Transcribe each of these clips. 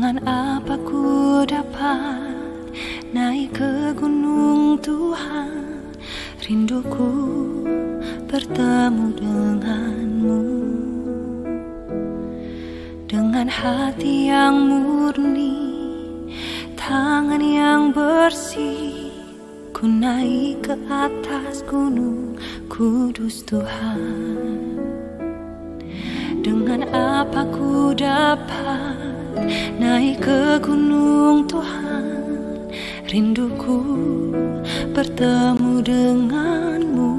Dengan apa ku dapat naik ke gunung Tuhan? Rinduku bertemu denganmu. Dengan hati yang murni, tangan yang bersih, ku naik ke atas gunung kudus Tuhan. Dengan apa ku dapat naik ke gunung Tuhan? Rinduku bertemu denganmu.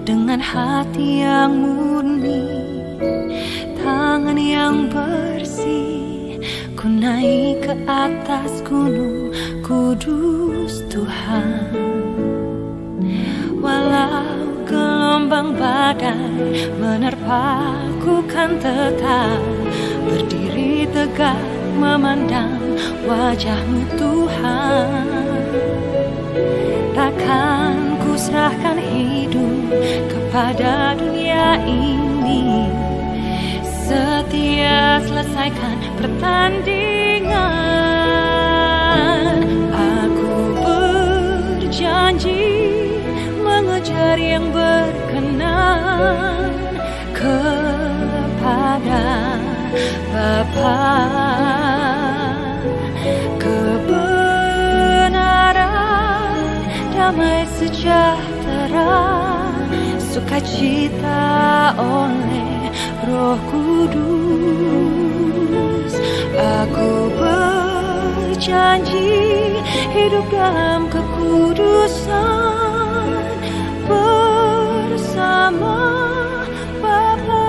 Dengan hati yang murni, tangan yang bersih, ku naik ke atas gunung kudus Tuhan. Walau gelombang badai menerpaku, kan tetap berdiri tegak memandang wajah-Mu Tuhan. Takkan ku serahkan hidup kepada dunia ini. Setia selesaikan pertandingan. Aku berjanji mengejar yang berkenan kepada Bapa. Kebenaran, damai sejahtera, sukacita oleh Roh Kudus. Aku berjanji hidup dalam kekudusan bersama Bapa.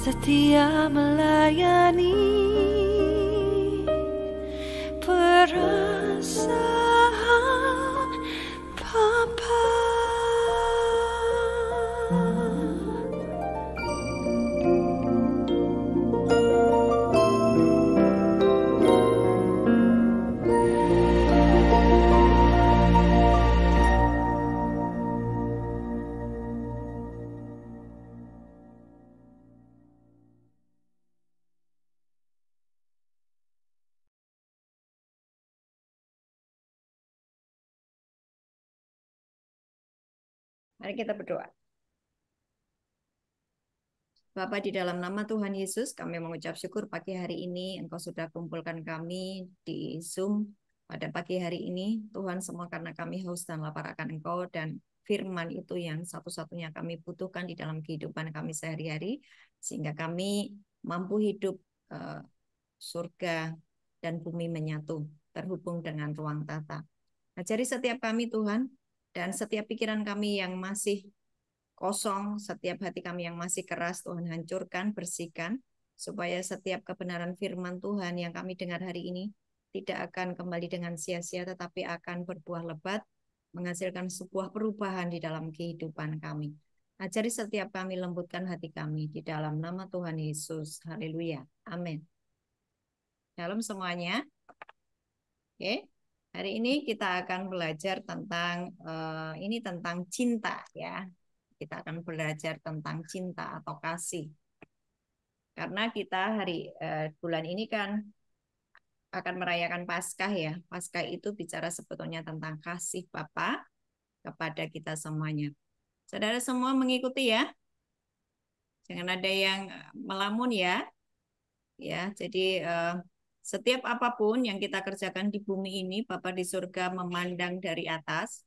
Setia melayani perasaan Bapa. Mari kita berdoa. Bapa, di dalam nama Tuhan Yesus, kami mengucap syukur pagi hari ini Engkau sudah kumpulkan kami di Zoom pada pagi hari ini. Tuhan, semua karena kami haus dan lapar akan Engkau, dan firman itu yang satu-satunya kami butuhkan di dalam kehidupan kami sehari-hari, sehingga kami mampu hidup surga dan bumi menyatu, terhubung dengan ruang tata. Ajari setiap kami Tuhan, dan setiap pikiran kami yang masih kosong, setiap hati kami yang masih keras, Tuhan hancurkan, bersihkan, supaya setiap kebenaran firman Tuhan yang kami dengar hari ini tidak akan kembali dengan sia-sia, tetapi akan berbuah lebat, menghasilkan sebuah perubahan di dalam kehidupan kami. Ajari setiap kami, lembutkan hati kami, di dalam nama Tuhan Yesus. Haleluya. Amin. Shalom semuanya. Oke. Hari ini kita akan belajar tentang tentang cinta, ya. Kita akan belajar tentang cinta atau kasih. Karena kita bulan ini kan akan merayakan Paskah ya. Paskah itu bicara sebetulnya tentang kasih Bapa kepada kita semuanya. Saudara semua mengikuti ya. Jangan ada yang melamun ya. Ya, jadi setiap apapun yang kita kerjakan di bumi ini, Bapa di surga memandang dari atas.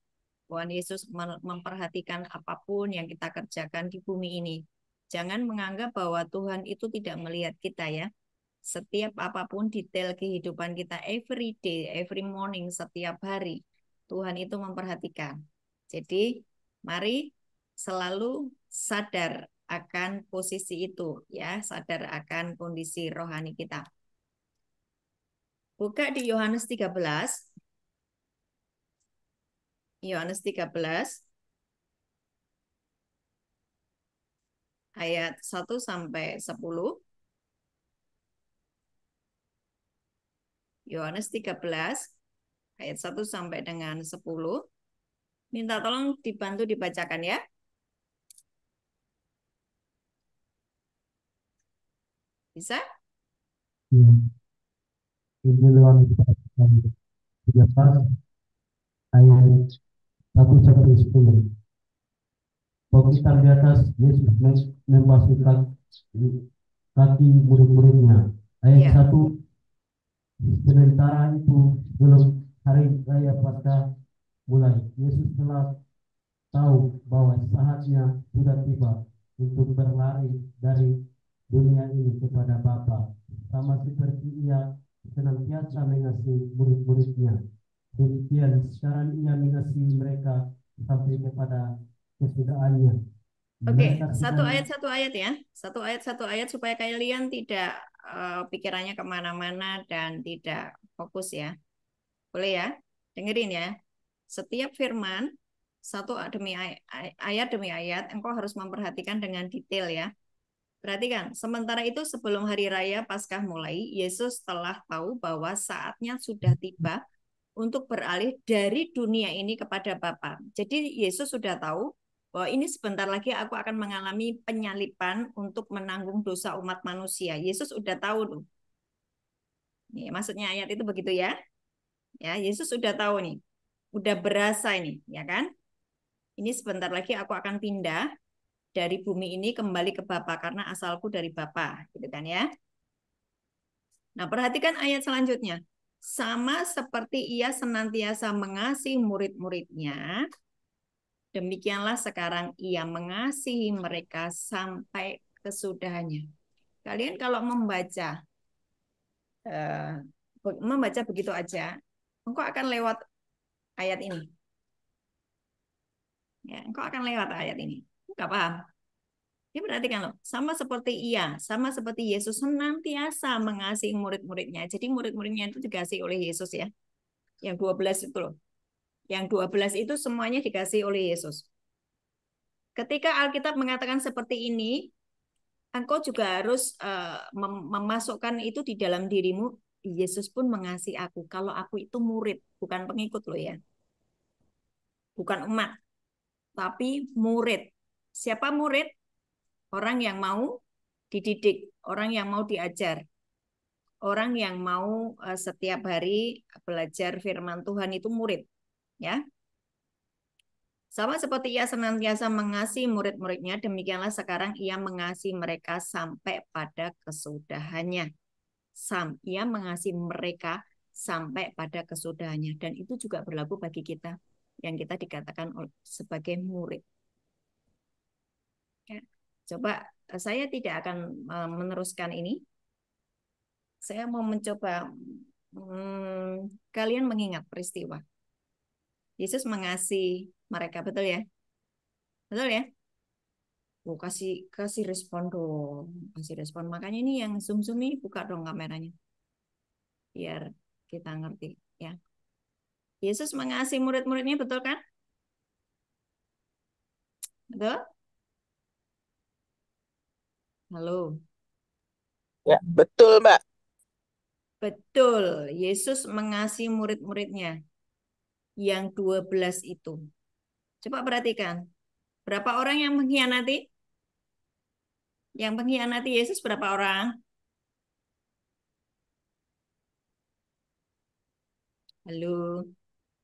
Tuhan Yesus memperhatikan apapun yang kita kerjakan di bumi ini. Jangan menganggap bahwa Tuhan itu tidak melihat kita ya. Setiap apapun detail kehidupan kita, every day, every morning, setiap hari, Tuhan itu memperhatikan. Jadi, mari selalu sadar akan posisi itu ya, sadar akan kondisi rohani kita. Buka di Yohanes 13. Yohanes 13 ayat 1 sampai 10. Yohanes 13 ayat 1 sampai dengan 10. Minta tolong dibantu dibacakan ya. Bisa? Ya, ini lewat 13 ayat 1 sampai 10. Bangkitan di atas, Yesus membasuh kaki murid-muridnya. Ayat Ya. 1, sementara itu belum hari raya Paskah mulai, Yesus telah tahu bahwa saatnya sudah tiba untuk berlari dari dunia ini kepada Bapa. Sama seperti ia senantiasa mengasihi murid-muridnya, demikian sekarang ia mengasihi mereka sampai kepada kesudahannya. Oke, Mereka satu sedang ayat ya. Satu ayat supaya kalian tidak pikirannya kemana-mana dan tidak fokus ya. Boleh ya? Dengerin ya. Setiap firman, ayat demi ayat, engkau harus memperhatikan dengan detail ya. Perhatikan, sementara itu sebelum hari raya Paskah mulai, Yesus telah tahu bahwa saatnya sudah tiba untuk beralih dari dunia ini kepada Bapa. Jadi Yesus sudah tahu bahwa ini sebentar lagi aku akan mengalami penyaliban untuk menanggung dosa umat manusia. Yesus sudah tahu tuh. Nih, maksudnya ayat itu begitu ya. Ya, Yesus sudah tahu nih. Udah berasa ini, ya kan? Ini sebentar lagi aku akan pindah dari bumi ini kembali ke Bapa karena asalku dari Bapa, gitu kan ya. Nah, perhatikan ayat selanjutnya. Sama seperti ia senantiasa mengasihi murid-muridnya, demikianlah sekarang ia mengasihi mereka sampai kesudahannya. Kalian kalau eh, membaca begitu aja, engkau akan lewat ayat ini. Ya, engkau akan lewat ayat ini. Enggak paham? Ini perhatikan loh, sama seperti Yesus senantiasa mengasihi murid-muridnya. Jadi murid-muridnya itu dikasihi oleh Yesus ya. Yang 12 itu loh. Yang 12 itu semuanya dikasihi oleh Yesus. Ketika Alkitab mengatakan seperti ini, engkau juga harus memasukkan itu di dalam dirimu. Yesus pun mengasihi aku. Kalau aku itu murid, bukan pengikut loh ya. Bukan umat, tapi murid. Siapa murid? Orang yang mau dididik, orang yang mau diajar, orang yang mau setiap hari belajar firman Tuhan itu murid, ya. Sama seperti ia senantiasa mengasihi murid-muridnya, demikianlah sekarang ia mengasihi mereka sampai pada kesudahannya. Ia mengasihi mereka sampai pada kesudahannya, dan itu juga berlaku bagi kita yang kita dikatakan sebagai murid. Ya. Coba saya tidak akan meneruskan ini. Saya mau mencoba kalian mengingat peristiwa. Yesus mengasihi mereka, betul ya? Betul ya? Oh, kasih respon dong, kasih respon. Makanya ini yang zoom ini buka dong kameranya, biar kita ngerti ya. Yesus mengasihi murid-muridnya, betul kan? Betul? Halo. Ya, betul, Mbak. Betul, Yesus mengasihi murid-muridnya yang 12 itu. Coba perhatikan. Berapa orang yang mengkhianati? Yang mengkhianati Yesus berapa orang? Halo,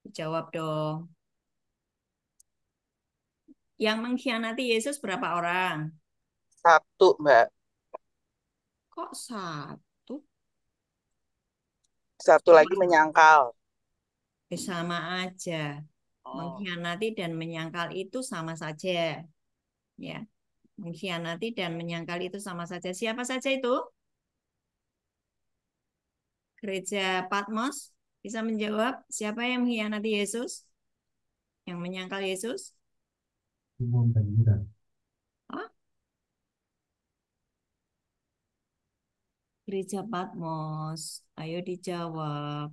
jawab dong. Yang mengkhianati Yesus berapa orang? Satu, Mbak. Kok satu? Satu lagi menyangkal. Sama aja. Oh, Mengkhianati dan menyangkal itu sama saja. Ya, mengkhianati dan menyangkal itu sama saja. Siapa saja itu? Gereja Patmos bisa menjawab siapa yang mengkhianati Yesus? Yang menyangkal Yesus? Simon dan Yudas. Hah? Gereja Patmos, ayo dijawab.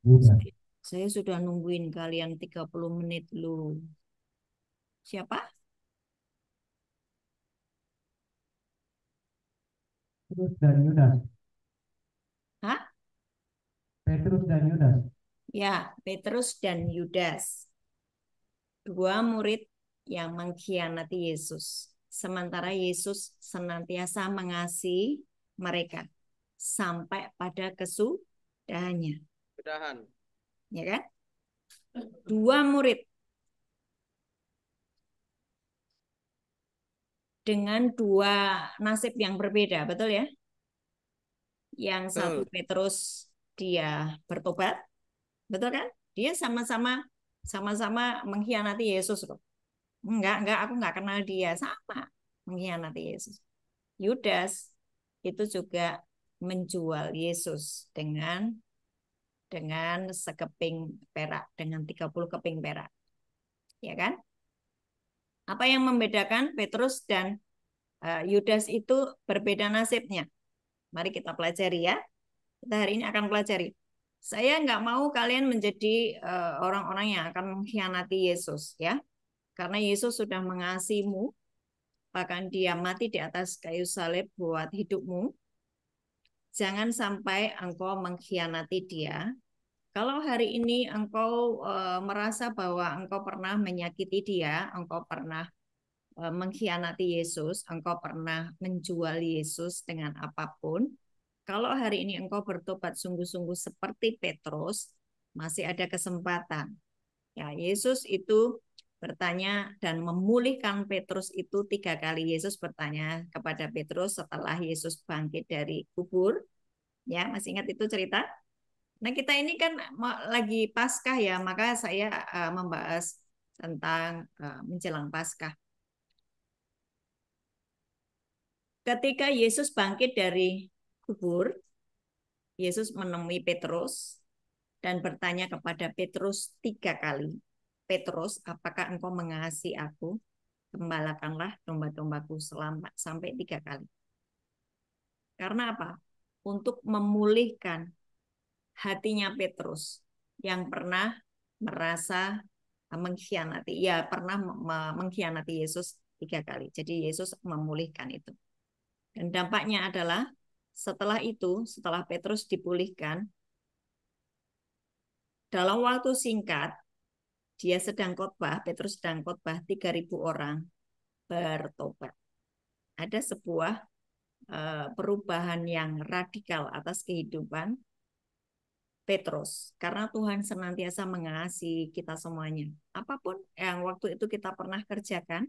Yudas. Saya sudah nungguin kalian 30 menit lu. Siapa? Petrus dan Yudas. Hah? Petrus dan Yudas. Ya, Petrus dan Yudas. Dua murid yang mengkhianati Yesus. Sementara Yesus senantiasa mengasihi mereka sampai pada kesudahannya. Sudahan. Ya kan? Dua murid dengan dua nasib yang berbeda, betul ya? Yang satu Betul. Petrus dia bertobat, betul kan? Dia sama-sama mengkhianati Yesus loh. Enggak, aku enggak kenal dia, sama mengkhianati Yesus. Yudas itu juga menjual Yesus dengan sekeping perak, dengan 30 keping perak. Ya kan? Apa yang membedakan Petrus dan Yudas itu berbeda nasibnya? Mari kita pelajari ya. Kita hari ini akan pelajari. Saya nggak mau kalian menjadi orang-orang yang akan mengkhianati Yesus ya. Karena Yesus sudah mengasihimu, bahkan dia mati di atas kayu salib buat hidupmu. Jangan sampai engkau mengkhianati dia. Kalau hari ini engkau merasa bahwa engkau pernah menyakiti dia, engkau pernah mengkhianati Yesus, engkau pernah menjual Yesus dengan apapun. Kalau hari ini engkau bertobat sungguh-sungguh seperti Petrus, masih ada kesempatan. Ya, Yesus itu bertanya dan memulihkan Petrus itu 3 kali. Yesus bertanya kepada Petrus setelah Yesus bangkit dari kubur. Ya, masih ingat itu cerita? Nah, kita ini kan lagi Paskah ya, maka saya membahas tentang menjelang Paskah. Ketika Yesus bangkit dari kubur, Yesus menemui Petrus dan bertanya kepada Petrus 3 kali. Petrus, apakah engkau mengasihi aku? Gembalakanlah domba-dombaku sampai 3 kali. Karena apa? Untuk memulihkan hatinya Petrus yang pernah merasa mengkhianati. Ya, pernah mengkhianati Yesus 3 kali. Jadi Yesus memulihkan itu. Dan dampaknya adalah setelah itu, setelah Petrus dipulihkan, dalam waktu singkat, dia sedang khotbah, Petrus sedang khotbah, 3.000 orang bertobat. Ada sebuah perubahan yang radikal atas kehidupan Petrus. Karena Tuhan senantiasa mengasihi kita semuanya. Apapun yang waktu itu kita pernah kerjakan,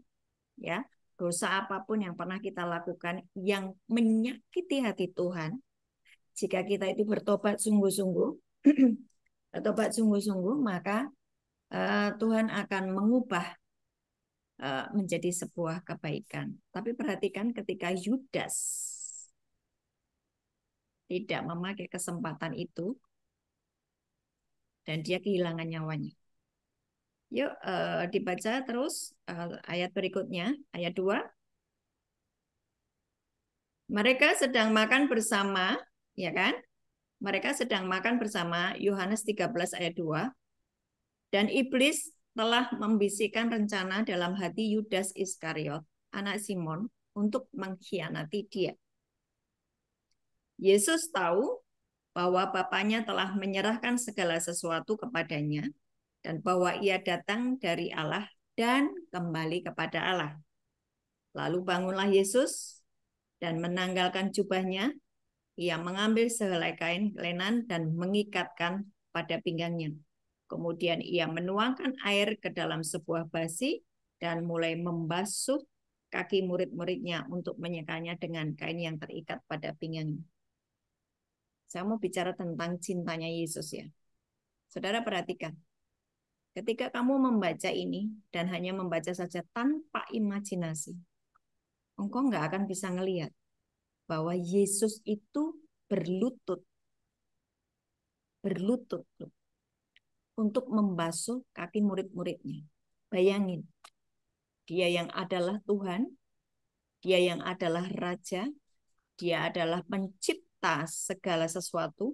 ya, dosa apapun yang pernah kita lakukan yang menyakiti hati Tuhan, jika kita itu bertobat sungguh-sungguh, bertobat sungguh-sungguh, maka Tuhan akan mengubah menjadi sebuah kebaikan. Tapi perhatikan ketika Yudas tidak memakai kesempatan itu dan dia kehilangan nyawanya. Yuk dibaca terus ayat berikutnya, ayat 2. Mereka sedang makan bersama, ya kan? Mereka sedang makan bersama, Yohanes 13 ayat 2. Dan iblis telah membisikkan rencana dalam hati Yudas Iskariot, anak Simon, untuk mengkhianati dia. Yesus tahu bahwa Bapaknya telah menyerahkan segala sesuatu kepadanya dan bahwa ia datang dari Allah dan kembali kepada Allah. Lalu bangunlah Yesus dan menanggalkan jubahnya. Ia mengambil sehelai kain lenan dan mengikatkan pada pinggangnya. Kemudian ia menuangkan air ke dalam sebuah basi dan mulai membasuh kaki murid-muridnya untuk menyekanya dengan kain yang terikat pada pinggangnya. Saya mau bicara tentang cintanya Yesus ya. Saudara perhatikan. Ketika kamu membaca ini dan hanya membaca saja tanpa imajinasi, engkau nggak akan bisa ngelihat bahwa Yesus itu berlutut untuk membasuh kaki murid-muridnya. Bayangin, dia yang adalah Tuhan, dia yang adalah Raja, dia adalah pencipta segala sesuatu,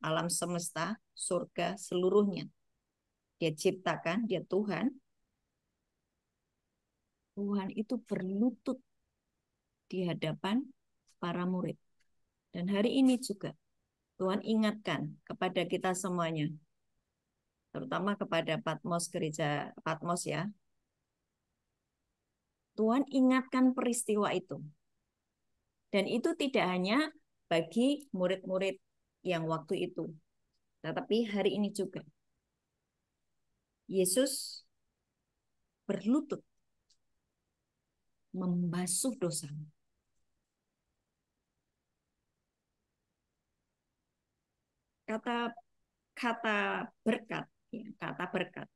alam semesta, surga, seluruhnya. Dia ciptakan, dia Tuhan. Tuhan itu berlutut di hadapan para murid. Dan hari ini juga Tuhan ingatkan kepada kita semuanya, terutama kepada Patmos, gereja Patmos ya. Tuhan ingatkan peristiwa itu. Dan itu tidak hanya bagi murid-murid yang waktu itu, tetapi hari ini juga. Yesus berlutut membasuh dosa. Kata berkat, ya, kata berkat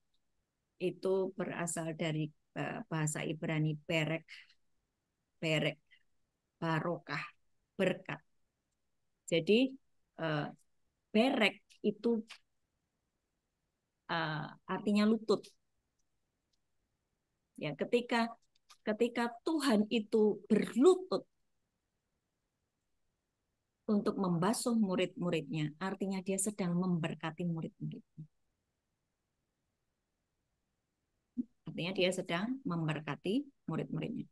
itu berasal dari bahasa Ibrani berek, barokah, berkat. Jadi berek itu artinya lutut. Ya, ketika Tuhan itu berlutut untuk membasuh murid-muridnya, artinya dia sedang memberkati murid-muridnya. Artinya dia sedang memberkati murid-muridnya.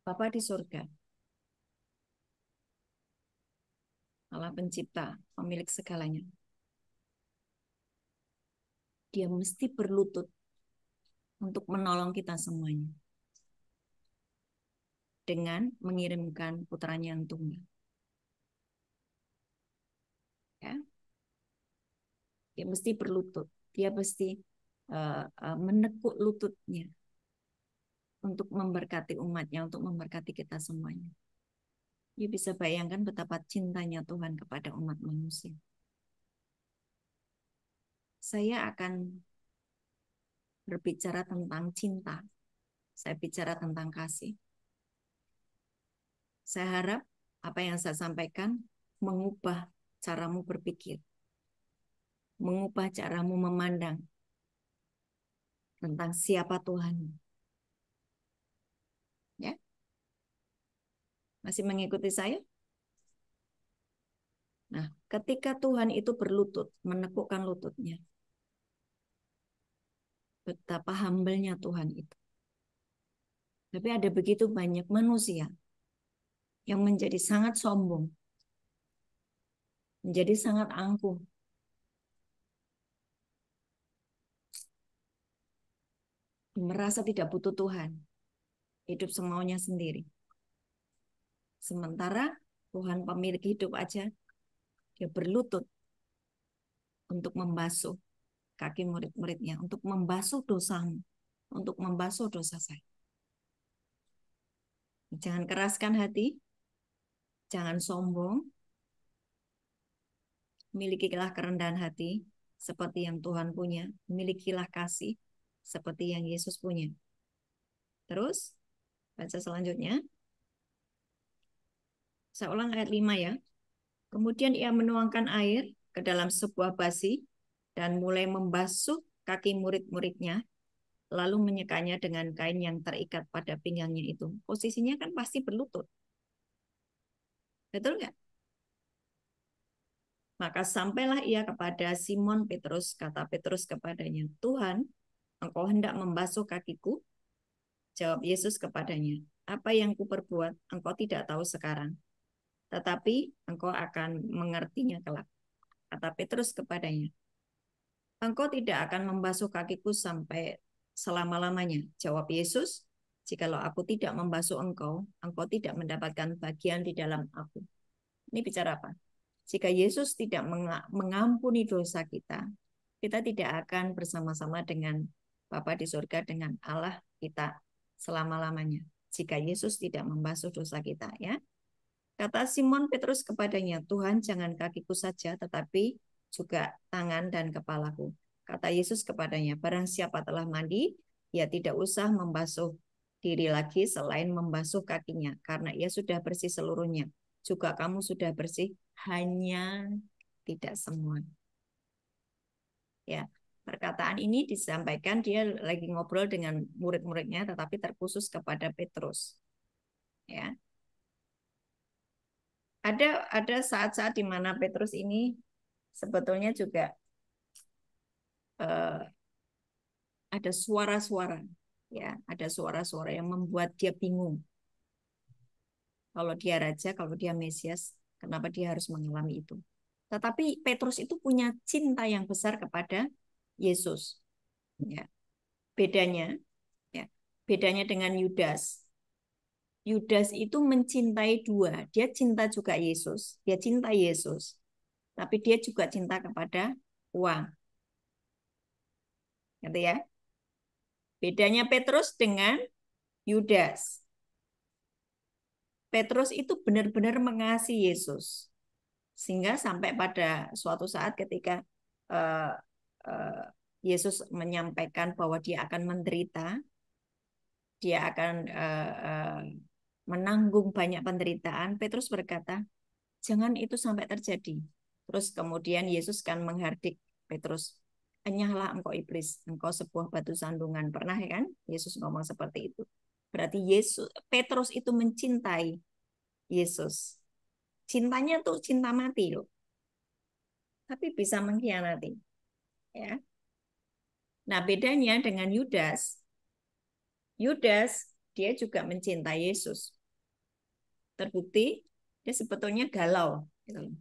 Bapa di surga, Allah pencipta, pemilik segalanya. Dia mesti berlutut untuk menolong kita semuanya. Dengan mengirimkan putranya yang tunggal. Ya. Dia mesti berlutut. Dia mesti menekuk lututnya untuk memberkati umatnya, untuk memberkati kita semuanya. Dia bisa bayangkan betapa cintanya Tuhan kepada umat manusia. Saya akan berbicara tentang cinta. Saya bicara tentang kasih. Saya harap apa yang saya sampaikan mengubah caramu berpikir, mengubah caramu memandang tentang siapa Tuhan. Ya, masih mengikuti saya? Nah, ketika Tuhan itu berlutut, menekukkan lututnya, betapa humble-nya Tuhan itu. Tapi ada begitu banyak manusia yang menjadi sangat sombong, menjadi sangat angkuh, merasa tidak butuh Tuhan, hidup semaunya sendiri. Sementara Tuhan pemilik hidup aja, dia berlutut untuk membasuh kaki murid-muridnya, untuk membasuh dosamu, untuk membasuh dosa saya. Jangan keraskan hati, jangan sombong, milikilah kerendahan hati seperti yang Tuhan punya, milikilah kasih seperti yang Yesus punya. Terus, baca selanjutnya. Saya ulang ayat 5 ya. Kemudian ia menuangkan air ke dalam sebuah basi dan mulai membasuh kaki murid-muridnya, lalu menyekanya dengan kain yang terikat pada pinggangnya itu. Posisinya kan pasti berlutut. Betul nggak? Maka sampailah ia kepada Simon Petrus, kata Petrus kepadanya, Tuhan, engkau hendak membasuh kakiku? Jawab Yesus kepadanya, apa yang kuperbuat engkau tidak tahu sekarang, tetapi engkau akan mengertinya kelak. Kata Petrus kepadanya, engkau tidak akan membasuh kakiku sampai selama-lamanya. Jawab Yesus, jikalau aku tidak membasuh engkau, engkau tidak mendapatkan bagian di dalam aku. Ini bicara apa? Jika Yesus tidak mengampuni dosa kita, kita tidak akan bersama-sama dengan Bapa di surga, dengan Allah kita selama-lamanya. Jika Yesus tidak membasuh dosa kita, ya. Kata Simon Petrus kepadanya, Tuhan, jangan kakiku saja, tetapi juga tangan dan kepalaku. Kata Yesus kepadanya, barang siapa telah mandi, ia tidak usah membasuh diri lagi selain membasuh kakinya, karena ia sudah bersih seluruhnya. Juga kamu sudah bersih, hanya tidak semua. Ya, perkataan ini disampaikan dia lagi ngobrol dengan murid-muridnya, tetapi terkhusus kepada Petrus. Ya, ada saat-saat di mana Petrus ini sebetulnya juga ada suara-suara, ya, ada suara-suara yang membuat dia bingung. Kalau dia raja, kalau dia Mesias, kenapa dia harus mengalami itu? Tetapi Petrus itu punya cinta yang besar kepada Yesus. Ya. Bedanya, ya, bedanya dengan Yudas. Yudas itu mencintai dua. Dia cinta juga Yesus. Dia cinta Yesus. Tapi dia juga cinta kepada uang. Gitu ya. Bedanya Petrus dengan Yudas. Petrus itu benar-benar mengasihi Yesus. Sehingga sampai pada suatu saat ketika Yesus menyampaikan bahwa dia akan menderita, dia akan menanggung banyak penderitaan, Petrus berkata, jangan itu sampai terjadi. Terus kemudian Yesus kan menghardik Petrus, enyahlah engkau iblis, engkau sebuah batu sandungan. Pernah ya kan Yesus ngomong seperti itu. Berarti Petrus itu mencintai Yesus. Cintanya tuh cinta mati loh. Tapi bisa mengkhianati. Ya. Nah, bedanya dengan Yudas. Yudas dia juga mencintai Yesus. Terbukti dia sebetulnya galau gitu.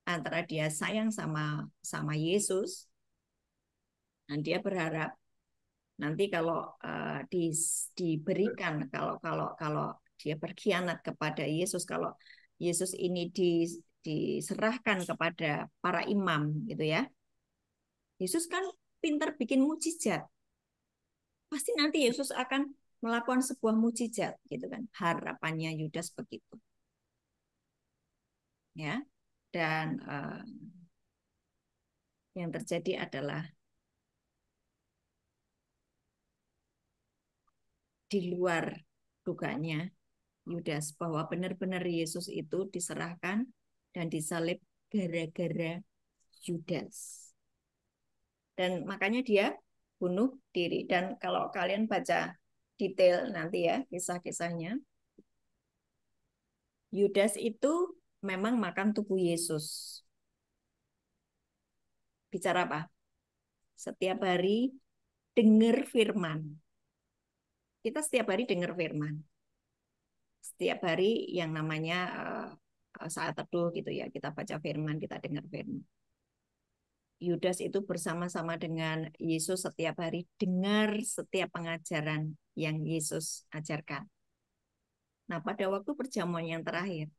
Antara dia sayang sama Yesus dan dia berharap nanti kalau diberikan kalau dia berkhianat kepada Yesus, kalau Yesus ini diserahkan kepada para imam gitu ya. Yesus kan pintar bikin mukjizat. Pasti nanti Yesus akan melakukan sebuah mukjizat gitu kan. Harapannya Yudas begitu. Ya. Dan yang terjadi adalah di luar dugaannya Yudas bahwa benar-benar Yesus itu diserahkan dan disalib gara-gara Yudas. Dan makanya dia bunuh diri. Dan kalau kalian baca detail nanti ya kisah-kisahnya, Yudas itu memang makan tubuh Yesus. Bicara apa? Setiap hari dengar firman. Kita setiap hari dengar firman. Setiap hari yang namanya saat teduh gitu ya, kita baca firman, kita dengar firman. Yudas itu bersama-sama dengan Yesus setiap hari dengar setiap pengajaran yang Yesus ajarkan. Nah, pada waktu perjamuan yang terakhir,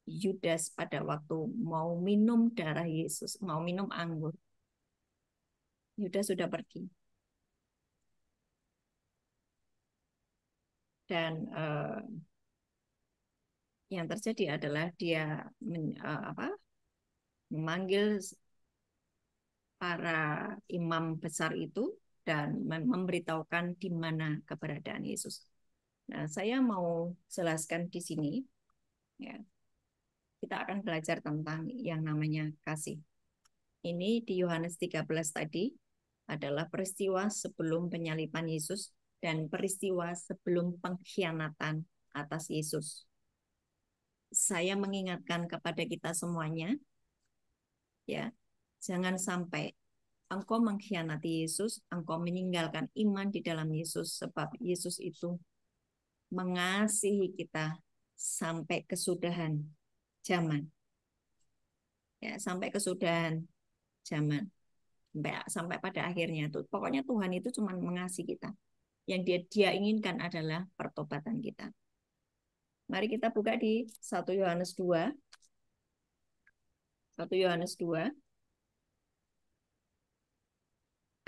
Yudas pada waktu mau minum darah Yesus, mau minum anggur, Yudas sudah pergi. Dan yang terjadi adalah dia memanggil para imam besar itu dan memberitahukan di mana keberadaan Yesus. Nah, saya mau jelaskan di sini, ya, kita akan belajar tentang yang namanya kasih. Ini di Yohanes 13 tadi adalah peristiwa sebelum penyaliban Yesus dan peristiwa sebelum pengkhianatan atas Yesus. Saya mengingatkan kepada kita semuanya, ya, jangan sampai engkau mengkhianati Yesus, engkau meninggalkan iman di dalam Yesus, sebab Yesus itu mengasihi kita sampai kesudahan zaman. Ya, sampai kesudahan zaman. sampai pada akhirnya tuh. Pokoknya Tuhan itu cuma mengasihi kita. Yang dia inginkan adalah pertobatan kita. Mari kita buka di 1 Yohanes 2. 1 Yohanes 2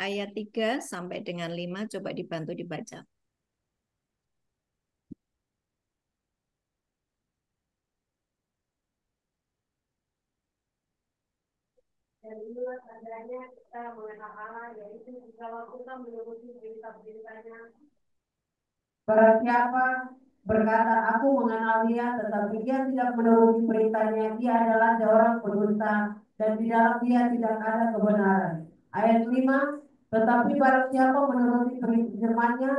ayat 3 sampai dengan 5, coba dibantu dibaca. Dan inilah tandanya kita mengenal Allah, yaitu jikalau kita menuruti berita-beritanya. Barang siapa berkata, aku mengenal dia, tetapi dia tidak menuruti beritanya, dia adalah seorang pendusta, dan di dalam dia tidak ada kebenaran. Ayat 5, tetapi barang siapa menuruti firman-Nya,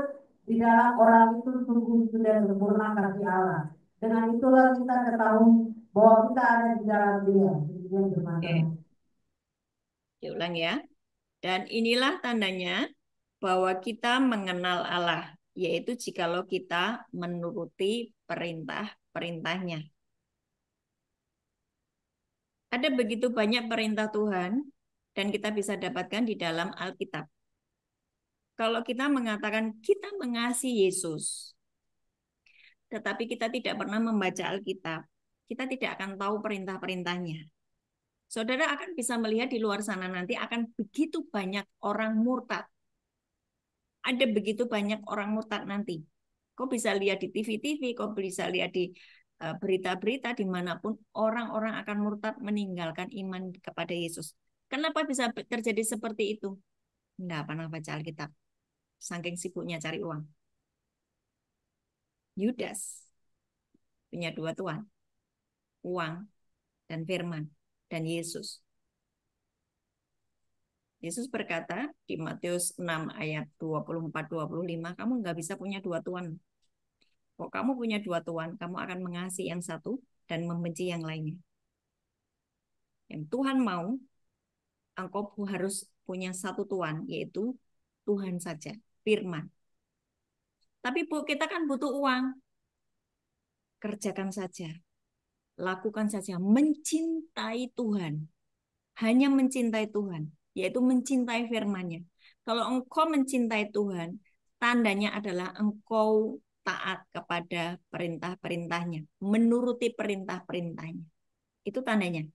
di dalam orang itu sungguh sudah sempurna kasih Allah. Dengan itulah kita ketahui bahwa kita ada di dalam dia. Demikian firman Tuhan. Diulang ya. Dan inilah tandanya bahwa kita mengenal Allah, yaitu jikalau kita menuruti perintah-perintahnya. Ada begitu banyak perintah Tuhan, dan kita bisa dapatkan di dalam Alkitab. Kalau kita mengatakan kita mengasihi Yesus, tetapi kita tidak pernah membaca Alkitab, kita tidak akan tahu perintah-perintahnya. Saudara akan bisa melihat di luar sana nanti akan begitu banyak orang murtad. Ada begitu banyak orang murtad nanti. Kau bisa lihat di TV-TV, kau bisa lihat di berita-berita dimanapun orang-orang akan murtad meninggalkan iman kepada Yesus. Kenapa bisa terjadi seperti itu? Tidak pernah baca Alkitab. Saking sibuknya cari uang. Yudas punya dua tuan. Uang dan firman. Dan Yesus. Yesus berkata di Matius 6 ayat 24-25, kamu nggak bisa punya dua tuan. Kok kamu punya dua tuan, kamu akan mengasihi yang satu dan membenci yang lainnya. Yang Tuhan mau, engkau harus punya satu tuan, yaitu Tuhan saja, firman. Tapi Bu, kita kan butuh uang. Kerjakan saja. Lakukan saja. Mencintai Tuhan. Hanya mencintai Tuhan. Yaitu mencintai firman-Nya. Kalau engkau mencintai Tuhan, tandanya adalah engkau taat kepada perintah-perintahnya. Menuruti perintah-perintahnya. Itu tandanya.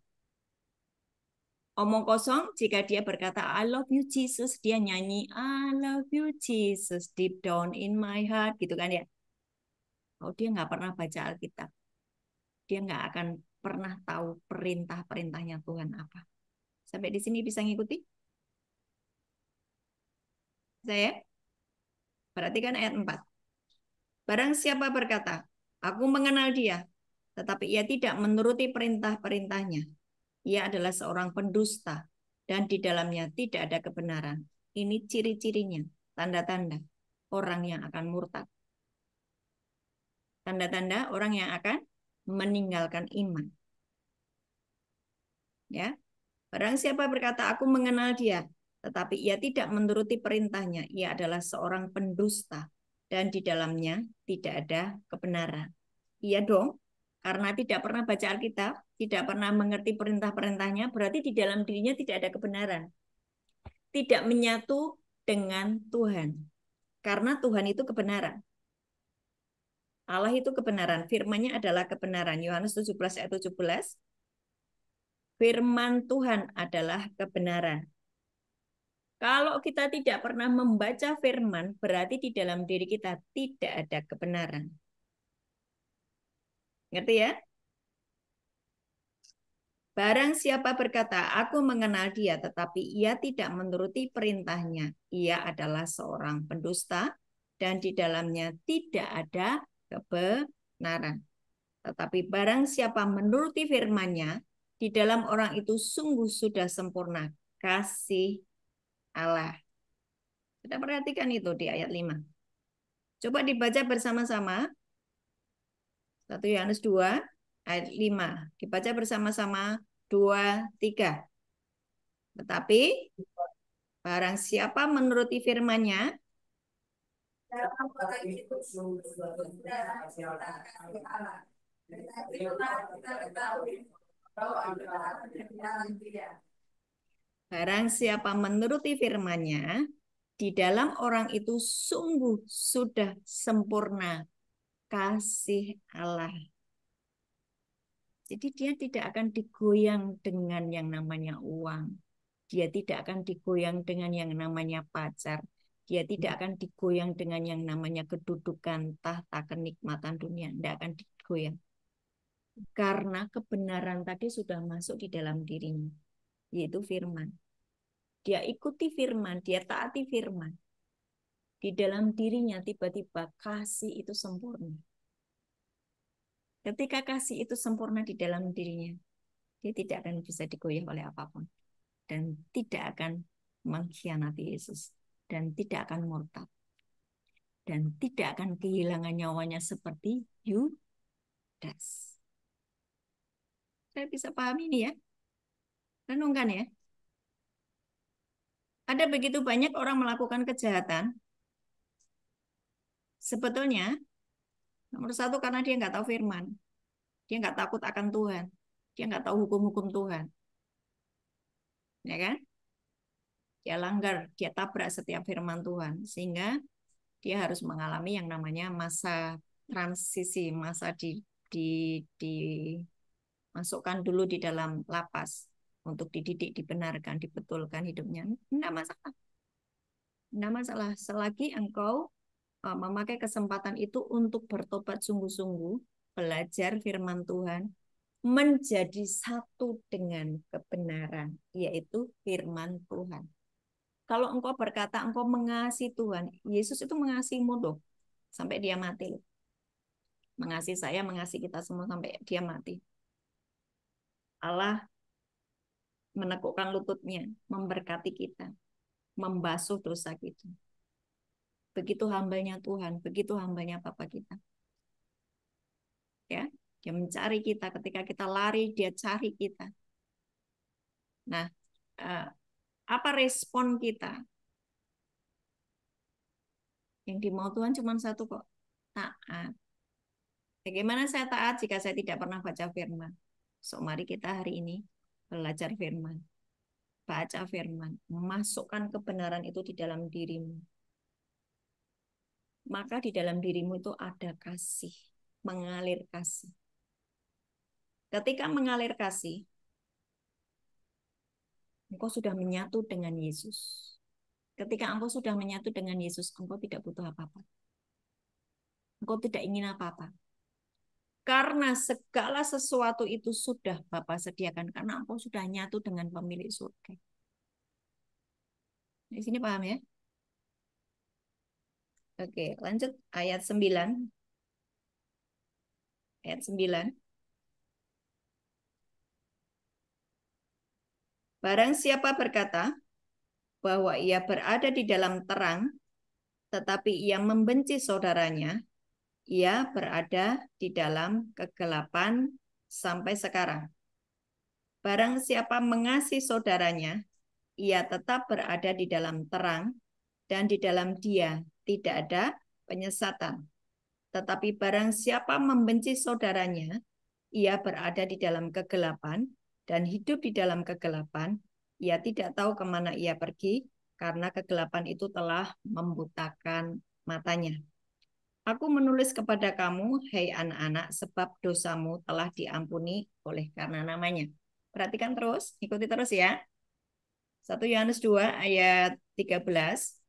Omong kosong, jika dia berkata, I love you Jesus, dia nyanyi, I love you Jesus, deep down in my heart, gitu kan ya. Oh, dia nggak pernah baca Alkitab. Dia nggak akan pernah tahu perintah-perintahnya Tuhan apa. Sampai di sini bisa ngikuti? Saya? Perhatikan ayat 4. Barang siapa berkata, aku mengenal dia, tetapi ia tidak menuruti perintah-perintahnya. Ia adalah seorang pendusta, dan di dalamnya tidak ada kebenaran. Ini ciri-cirinya, tanda-tanda orang yang akan murtad. Tanda-tanda orang yang akan meninggalkan iman. Ya, barang siapa berkata, aku mengenal dia, tetapi ia tidak menuruti perintahnya, ia adalah seorang pendusta, dan di dalamnya tidak ada kebenaran. Iya dong, karena tidak pernah baca Alkitab, tidak pernah mengerti perintah-perintahnya, berarti di dalam dirinya tidak ada kebenaran. Tidak menyatu dengan Tuhan. Karena Tuhan itu kebenaran. Allah itu kebenaran. Firman-Nya adalah kebenaran. Yohanes 17 ayat 17. Firman Tuhan adalah kebenaran. Kalau kita tidak pernah membaca firman, berarti di dalam diri kita tidak ada kebenaran. Ngerti ya? Barang siapa berkata, aku mengenal dia, tetapi ia tidak menuruti perintahnya. Ia adalah seorang pendusta, dan di dalamnya tidak ada kebenaran. Tetapi barang siapa menuruti firman-Nya, di dalam orang itu sungguh sudah sempurna kasih Allah. Kita perhatikan itu di ayat 5. Coba dibaca bersama-sama. 1 Yohanes 2 ayat 5. Dibaca bersama-sama 2, 3. Tetapi barang siapa menuruti firman-Nya, Barang siapa menuruti firman-Nya, di dalam orang itu sungguh sudah sempurna kasih Allah. Jadi dia tidak akan digoyang dengan yang namanya uang. Dia tidak akan digoyang dengan yang namanya pacar. Dia tidak akan digoyang dengan yang namanya kedudukan, tahta, kenikmatan dunia. Tidak akan digoyang. Karena kebenaran tadi sudah masuk di dalam dirinya, yaitu firman. Dia ikuti firman, dia taati firman. Di dalam dirinya tiba-tiba kasih itu sempurna. Ketika kasih itu sempurna di dalam dirinya, dia tidak akan bisa digoyah oleh apapun. Dan tidak akan mengkhianati Yesus. Dan tidak akan murtad. Dan tidak akan kehilangan nyawanya seperti Yudas. Saya bisa pahami ini ya. Renungkan ya. Ada begitu banyak orang melakukan kejahatan. Sebetulnya, nomor satu karena dia nggak tahu firman. Dia nggak takut akan Tuhan. Dia nggak tahu hukum-hukum Tuhan. Ya kan? Dia langgar, dia tabrak setiap firman Tuhan. Sehingga dia harus mengalami yang namanya masa transisi, masa dimasukkan dulu di dalam lapas untuk dididik, dibenarkan, dibetulkan hidupnya. Tidak masalah. Tidak masalah. Selagi engkau memakai kesempatan itu untuk bertobat sungguh-sungguh, belajar firman Tuhan, menjadi satu dengan kebenaran, yaitu firman Tuhan. Kalau engkau berkata engkau mengasihi Tuhan, Yesus itu mengasihimu loh, sampai dia mati loh. Mengasihi saya, mengasihi kita semua sampai dia mati. Allah menekukkan lututnya, memberkati kita, membasuh dosa kita. Begitu hambanya Tuhan, begitu hambanya Bapa kita. Ya, dia mencari kita, ketika kita lari, dia cari kita. Nah, apa respon kita? Yang dimau Tuhan cuma satu kok, taat. Bagaimana saya taat jika saya tidak pernah baca firman? So, mari kita hari ini belajar firman. Baca firman. Masukkan kebenaran itu di dalam dirimu. Maka di dalam dirimu itu ada kasih. Mengalir kasih. Ketika mengalir kasih, engkau sudah menyatu dengan Yesus. Ketika engkau sudah menyatu dengan Yesus, engkau tidak butuh apa-apa. Engkau tidak ingin apa-apa. Karena segala sesuatu itu sudah Bapa sediakan. Karena engkau sudah nyatu dengan pemilik surga. Di sini paham ya? Oke, lanjut ayat 9. Ayat 9. Barang siapa berkata bahwa ia berada di dalam terang, tetapi ia membenci saudaranya, ia berada di dalam kegelapan sampai sekarang. Barang siapa mengasihi saudaranya, ia tetap berada di dalam terang, dan di dalam dia tidak ada penyesatan. Tetapi barang siapa membenci saudaranya, ia berada di dalam kegelapan, dan hidup di dalam kegelapan, ia tidak tahu kemana ia pergi, karena kegelapan itu telah membutakan matanya. Aku menulis kepada kamu, hai anak-anak, sebab dosamu telah diampuni oleh karena namanya. Perhatikan terus, ikuti terus ya. 1 Yohanes 2 ayat 13.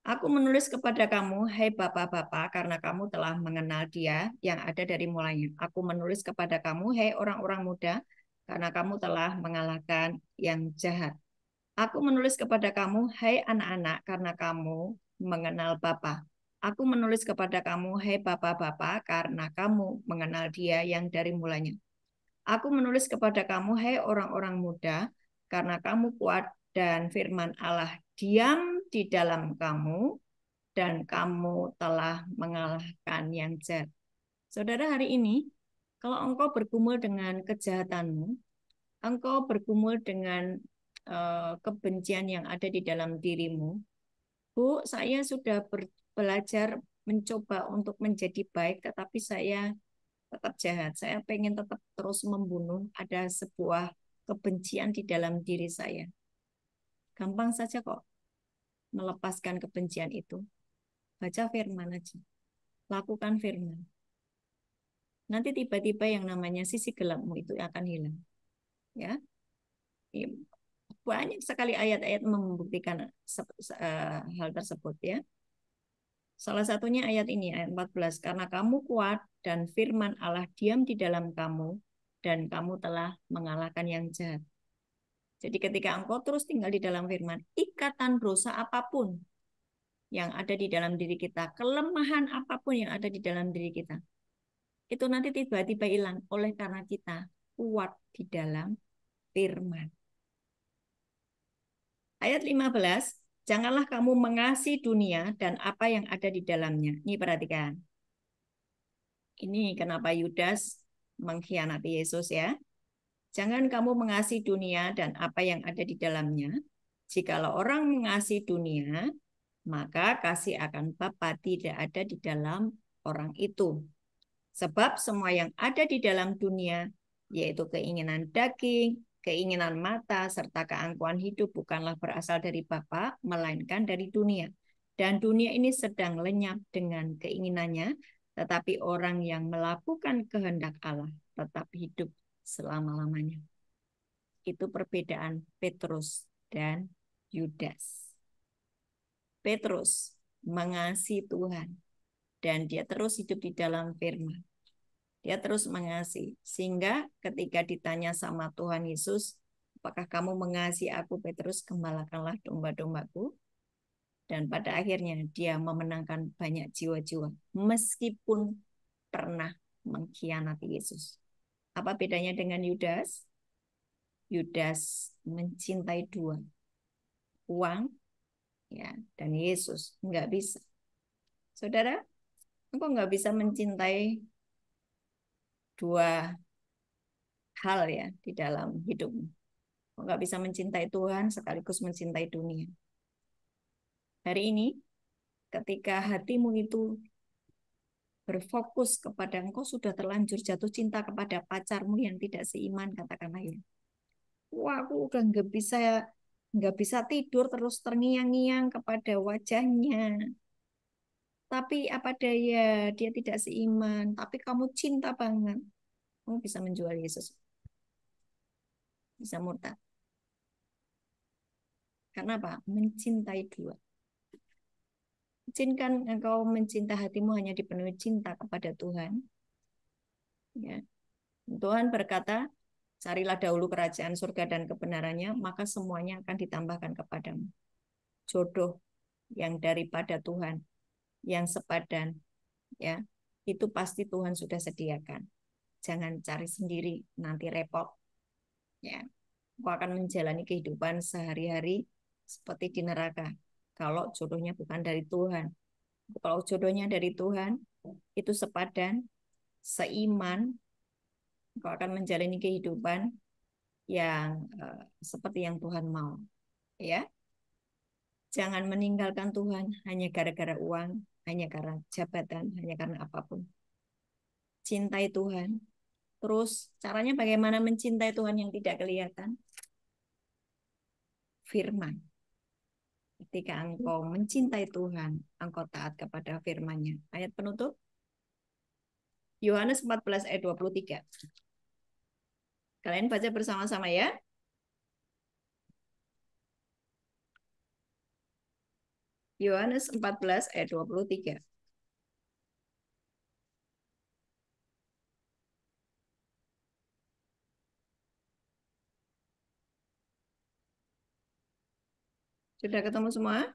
Aku menulis kepada kamu, hai bapak-bapak, karena kamu telah mengenal Dia yang ada dari mulanya. Aku menulis kepada kamu, hai orang-orang muda, karena kamu telah mengalahkan yang jahat. Aku menulis kepada kamu, hai anak-anak, karena kamu mengenal Bapa. Aku menulis kepada kamu, hai bapak-bapak, karena kamu mengenal Dia yang dari mulanya. Aku menulis kepada kamu, hai orang-orang muda, karena kamu kuat dan firman Allah diam di dalam kamu, dan kamu telah mengalahkan yang jahat. Saudara, hari ini, kalau engkau bergumul dengan kejahatanmu, engkau bergumul dengan kebencian yang ada di dalam dirimu, Bu, saya sudah belajar mencoba untuk menjadi baik, tetapi saya tetap jahat. Saya pengen tetap terus membunuh. Ada sebuah kebencian di dalam diri saya. Gampang saja kok melepaskan kebencian itu. Baca firman aja. Lakukan firman. Nanti tiba-tiba yang namanya sisi gelapmu itu akan hilang. Ya. Banyak sekali ayat-ayat membuktikan hal tersebut ya. Salah satunya ayat ini, ayat 14. Karena kamu kuat dan firman Allah diam di dalam kamu dan kamu telah mengalahkan yang jahat. Jadi ketika engkau terus tinggal di dalam firman, ikatan dosa apapun yang ada di dalam diri kita, kelemahan apapun yang ada di dalam diri kita, itu nanti tiba-tiba hilang oleh karena kita kuat di dalam firman. Ayat 15, janganlah kamu mengasihi dunia dan apa yang ada di dalamnya. Ini perhatikan. Ini kenapa Yudas mengkhianati Yesus ya. Jangan kamu mengasihi dunia dan apa yang ada di dalamnya. Jikalau orang mengasihi dunia, maka kasih akan Bapa tidak ada di dalam orang itu. Sebab semua yang ada di dalam dunia, yaitu keinginan daging, keinginan mata, serta keangkuhan hidup bukanlah berasal dari Bapa, melainkan dari dunia. Dan dunia ini sedang lenyap dengan keinginannya, tetapi orang yang melakukan kehendak Allah tetap hidup selama-lamanya. Itu perbedaan Petrus dan Yudas. Petrus mengasihi Tuhan dan dia terus hidup di dalam firman. Dia terus mengasihi. Sehingga ketika ditanya sama Tuhan Yesus, apakah kamu mengasihi aku Petrus? Gembalakanlah domba-dombaku. Dan pada akhirnya dia memenangkan banyak jiwa-jiwa. Meskipun pernah mengkhianati Yesus. Apa bedanya dengan Yudas? Yudas mencintai dua. Uang ya, dan Yesus. Enggak bisa. Saudara, engkau enggak bisa mencintai dua hal ya di dalam hidupmu. Enggak bisa mencintai Tuhan sekaligus mencintai dunia. Hari ini, ketika hatimu itu berfokus kepada engkau sudah terlanjur jatuh cinta kepada pacarmu yang tidak seiman, katakanlah ya. Wah, aku udah nggak bisa tidur terus terngiang-ngiang kepada wajahnya. Tapi apa daya dia tidak seiman, tapi kamu cinta banget. Kamu bisa menjual Yesus. Bisa murtad. Karena apa? Mencintai dua. Izinkan engkau mencinta hatimu hanya dipenuhi cinta kepada Tuhan. Ya. Tuhan berkata, carilah dahulu kerajaan surga dan kebenarannya, maka semuanya akan ditambahkan kepadamu. Jodoh yang daripada Tuhan, yang sepadan, ya itu pasti Tuhan sudah sediakan. Jangan cari sendiri, nanti repot. Ya, kau akan menjalani kehidupan sehari-hari seperti di neraka. Kalau jodohnya bukan dari Tuhan. Kalau jodohnya dari Tuhan, itu sepadan, seiman, kau akan menjalani kehidupan yang seperti yang Tuhan mau. Ya, jangan meninggalkan Tuhan hanya gara-gara uang, hanya karena jabatan, hanya karena apapun. Cintai Tuhan. Terus caranya bagaimana mencintai Tuhan yang tidak kelihatan? Firman. Ketika engkau mencintai Tuhan, engkau taat kepada firman-Nya. Ayat penutup. Yohanes 14 ayat 23. Kalian baca bersama-sama ya. Yohanes 14 ayat 23. Sudah ketemu semua?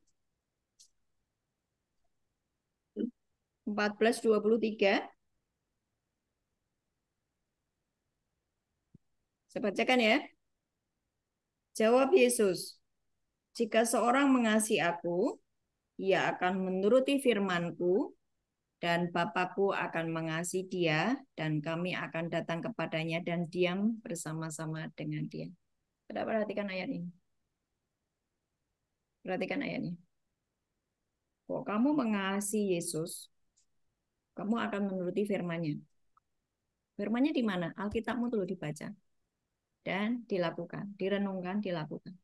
14:23. Saya bacakan ya. Jawab Yesus, jika seorang mengasihi aku, ia akan menuruti firman-Ku, dan Bapa-Ku akan mengasihi dia, dan kami akan datang kepadanya dan diam bersama-sama dengan dia. Sudah perhatikan ayat ini? Perhatikan ayat ini. Kalau kamu mengasihi Yesus, kamu akan menuruti firman-Nya. Firman-Nya di mana? Alkitabmu dulu dibaca. Dan dilakukan, direnungkan, dilakukan.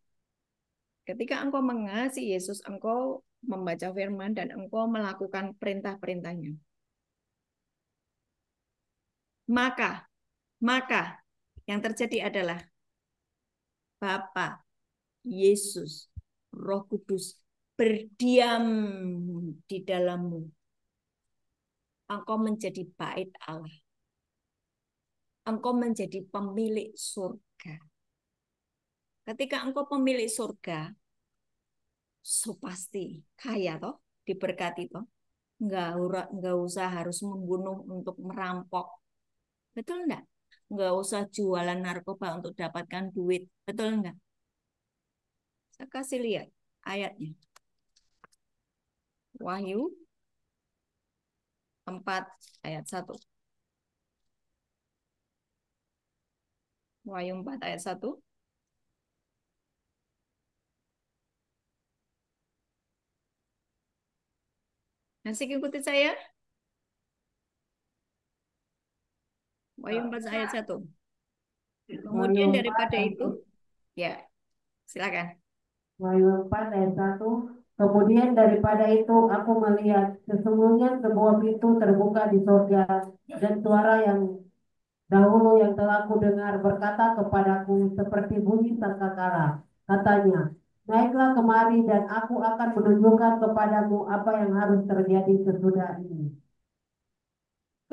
Ketika engkau mengasihi Yesus, engkau membaca firman dan engkau melakukan perintah-perintahnya. Maka yang terjadi adalah Bapa, Yesus, Roh Kudus berdiam di dalammu. Engkau menjadi bait Allah. Engkau menjadi pemilik surga. Ketika engkau pemilik surga, so pasti kaya toh, diberkati toh. Nggak usah harus membunuh untuk merampok. Betul enggak? Nggak usah jualan narkoba untuk dapatkan duit. Betul enggak? Saya kasih lihat ayatnya. Wahyu 4 ayat 1. Wahyu 4 ayat 1. Masih ikuti saya? Wahyu 4 ayat 1. Kemudian daripada itu, ya silakan. Wahyu 4 ayat 1. Kemudian daripada itu aku melihat sesungguhnya sebuah pintu terbuka di surga, dan suara yang dahulu yang telah aku dengar berkata kepadaku seperti bunyi sangkakala. Katanya, naiklah kemari dan aku akan menunjukkan kepadamu apa yang harus terjadi sesudah ini.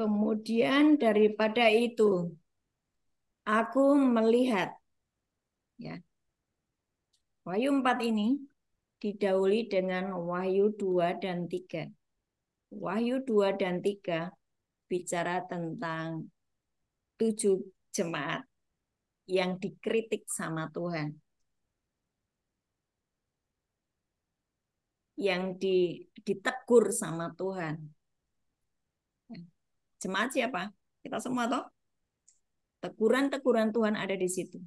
Kemudian daripada itu, aku melihat, ya, Wahyu 4 ini didahului dengan Wahyu 2 dan 3. Wahyu 2 dan 3 bicara tentang 7 jemaat yang dikritik sama Tuhan. Yang ditegur sama Tuhan. Jemaat siapa? Kita semua toh? Teguran-teguran Tuhan ada di situ.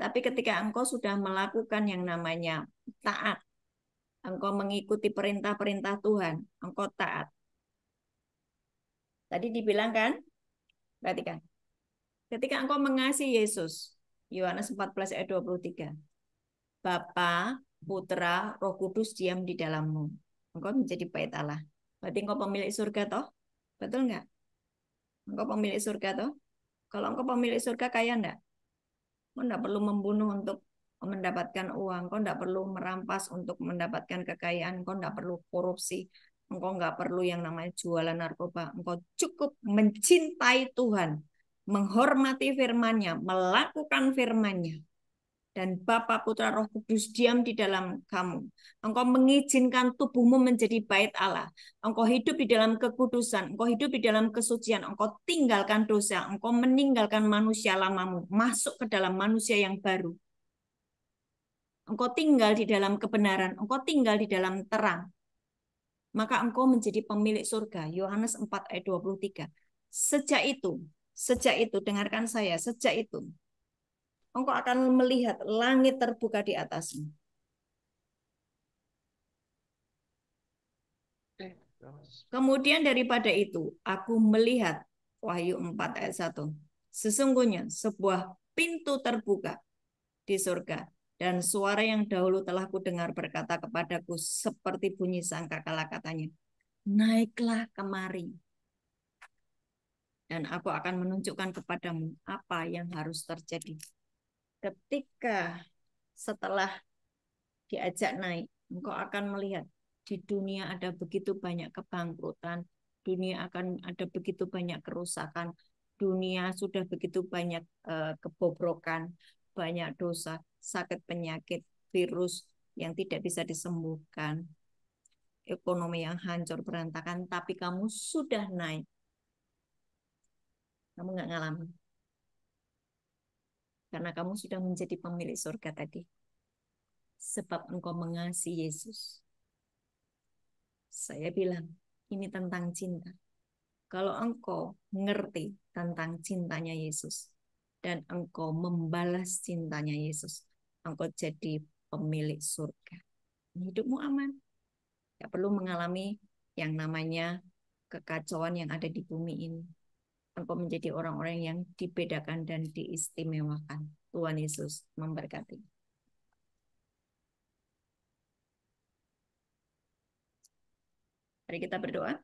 Tapi ketika engkau sudah melakukan yang namanya taat, engkau mengikuti perintah-perintah Tuhan, engkau taat. Tadi dibilang kan? Perhatikan. Ketika engkau mengasihi Yesus, Yohanes 14 ayat 23. Bapa, Putra, Roh Kudus diam di dalammu. Engkau menjadi bait Allah. Berarti engkau pemilik surga toh? Betul nggak? Engkau pemilik surga toh? Kalau engkau pemilik surga kaya enggak? Engkau enggak perlu membunuh untuk mendapatkan uang. Engkau enggak perlu merampas untuk mendapatkan kekayaan. Engkau enggak perlu korupsi. Engkau enggak perlu yang namanya jualan narkoba. Engkau cukup mencintai Tuhan, menghormati firman-Nya, melakukan firman-Nya. Dan Bapa, Putra, Roh Kudus diam di dalam kamu. Engkau mengizinkan tubuhmu menjadi bait Allah. Engkau hidup di dalam kekudusan. Engkau hidup di dalam kesucian. Engkau tinggalkan dosa. Engkau meninggalkan manusia lamamu. Masuk ke dalam manusia yang baru. Engkau tinggal di dalam kebenaran. Engkau tinggal di dalam terang. Maka engkau menjadi pemilik surga. Yohanes 4 ayat 23. Sejak itu, dengarkan saya, sejak itu, engkau akan melihat langit terbuka di atasmu. Kemudian daripada itu, aku melihat, Wahyu 4 ayat 1. Sesungguhnya sebuah pintu terbuka di surga. Dan suara yang dahulu telah kudengar berkata kepadaku seperti bunyi sangkakala, katanya, naiklah kemari. Dan aku akan menunjukkan kepadamu apa yang harus terjadi. Ketika setelah diajak naik, engkau akan melihat di dunia ada begitu banyak kebangkrutan, dunia akan ada begitu banyak kerusakan, dunia sudah begitu banyak kebobrokan, banyak dosa, sakit penyakit, virus yang tidak bisa disembuhkan, ekonomi yang hancur berantakan, tapi kamu sudah naik. Kamu nggak ngalamin. Karena kamu sudah menjadi pemilik surga tadi. Sebab engkau mengasihi Yesus. Saya bilang, ini tentang cinta. Kalau engkau ngerti tentang cintanya Yesus, dan engkau membalas cintanya Yesus, engkau jadi pemilik surga. Hidupmu aman. Tidak perlu mengalami yang namanya kekacauan yang ada di bumi ini. Engkau menjadi orang-orang yang dibedakan dan diistimewakan. Tuhan Yesus memberkati. Mari kita berdoa.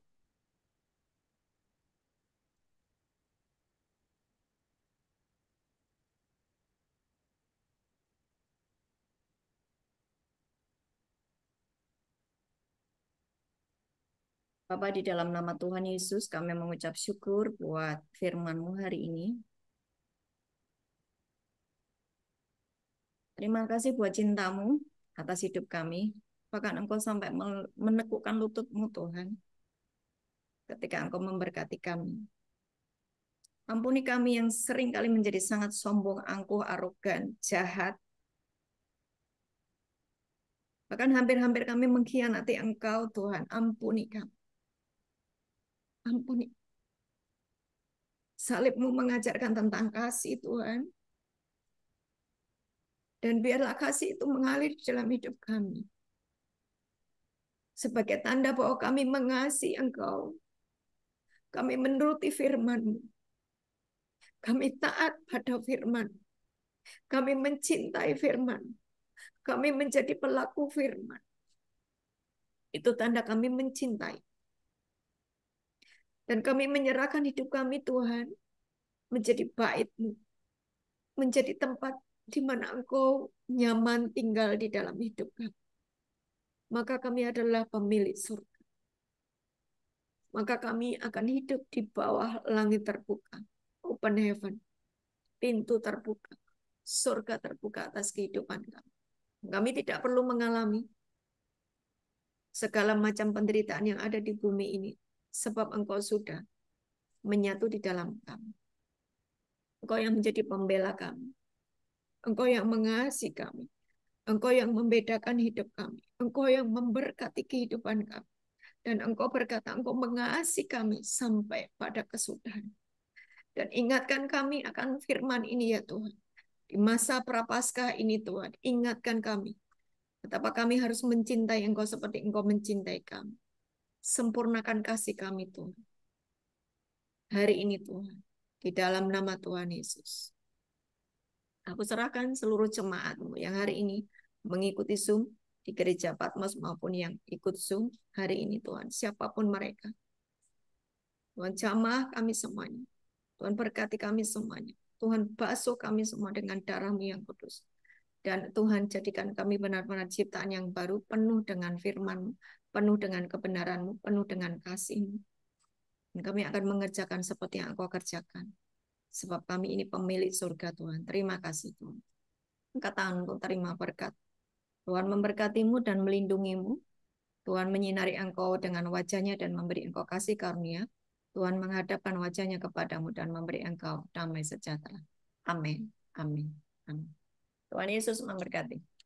Bapa, di dalam nama Tuhan Yesus, kami mengucap syukur buat firman-Mu hari ini. Terima kasih buat cinta-Mu atas hidup kami. Bahkan Engkau sampai menekukkan lutut-Mu, Tuhan, ketika Engkau memberkati kami. Ampuni kami yang sering kali menjadi sangat sombong, angkuh, arogan, jahat. Bahkan hampir-hampir kami mengkhianati Engkau, Tuhan. Ampuni kami. Ampuni. Salib-Mu mengajarkan tentang kasih, Tuhan. Dan biarlah kasih itu mengalir dalam hidup kami. Sebagai tanda bahwa kami mengasihi Engkau. Kami menuruti firman-Mu. Kami taat pada firman. Kami mencintai firman. Kami menjadi pelaku firman. Itu tanda kami mencintai. Dan kami menyerahkan hidup kami, Tuhan, menjadi bait-Mu. Menjadi tempat di mana Engkau nyaman tinggal di dalam hidup kami. Maka kami adalah pemilik surga. Maka kami akan hidup di bawah langit terbuka. Open heaven. Pintu terbuka. Surga terbuka atas kehidupan kami. Kami tidak perlu mengalami segala macam penderitaan yang ada di bumi ini. Sebab Engkau sudah menyatu di dalam kami. Engkau yang menjadi pembela kami. Engkau yang mengasihi kami. Engkau yang membedakan hidup kami. Engkau yang memberkati kehidupan kami. Dan Engkau berkata, Engkau mengasihi kami sampai pada kesudahan. Dan ingatkan kami akan firman ini ya Tuhan. Di masa prapaskah ini Tuhan, ingatkan kami. Betapa kami harus mencintai Engkau seperti Engkau mencintai kami. Sempurnakan kasih kami Tuhan. Hari ini Tuhan. Di dalam nama Tuhan Yesus. Aku serahkan seluruh jemaat-Mu yang hari ini mengikuti Zoom di gereja Patmos maupun yang ikut Zoom hari ini Tuhan. Siapapun mereka. Tuhan jamah kami semuanya. Tuhan berkati kami semuanya. Tuhan basuh kami semua dengan darah-Mu yang kudus. Dan Tuhan jadikan kami benar-benar ciptaan yang baru, penuh dengan firman-Mu, penuh dengan kebenaran-Mu, penuh dengan kasih-Mu. Dan kami akan mengerjakan seperti yang Engkau kerjakan. Sebab kami ini pemilik surga Tuhan. Terima kasih Tuhan. Angkat tangan untuk terima berkat. Tuhan memberkati-Mu dan melindungi-Mu. Tuhan menyinari Engkau dengan wajah-Nya dan memberi Engkau kasih karunia. Tuhan menghadapkan wajah-Nya kepadamu dan memberi Engkau damai sejahtera. Amin. Amin. Amin. Tuhan Yesus memberkati.